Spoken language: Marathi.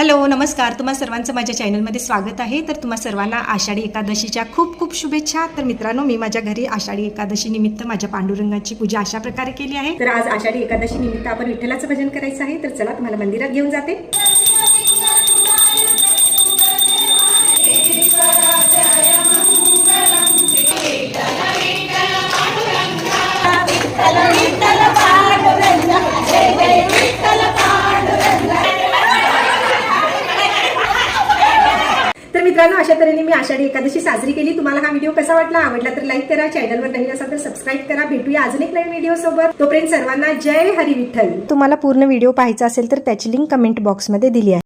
हॅलो नमस्कार, तुम्हा सर्वांचं माझ्या चॅनलमध्ये स्वागत आहे। तर तुम्हा सर्वांना आषाढी एकादशीच्या खूप खूप शुभेच्छा। तर मित्रांनो, मी माझ्या घरी आषाढी एकादशी निमित्त माझ्या पांडुरंगाची पूजा अशा प्रकारे केली आहे। तर आज आषाढी एकादशी निमित्त आपण विठ्ठलाचं भजन करायचं आहे। तर चला तुम्हाला मंदिरात घेऊन जाते। तर मित्रांनो, अशा तऱ्हेने मी आषाढी एकादशी साजरी केली। तुम्हाला हा व्हिडिओ कसा वाटला? आवडला तर लाईक करा, चॅनलवर नवीन असाल तर सबस्क्राईब करा। भेटूया अजून एक नवीन व्हिडिओ सोबत। तोपर्यंत सर्वांना जय हरी विठ्ठल। तुम्हाला पूर्ण व्हिडिओ पाहायचा असेल तर त्याची लिंक कमेंट बॉक्समध्ये दिली आहे।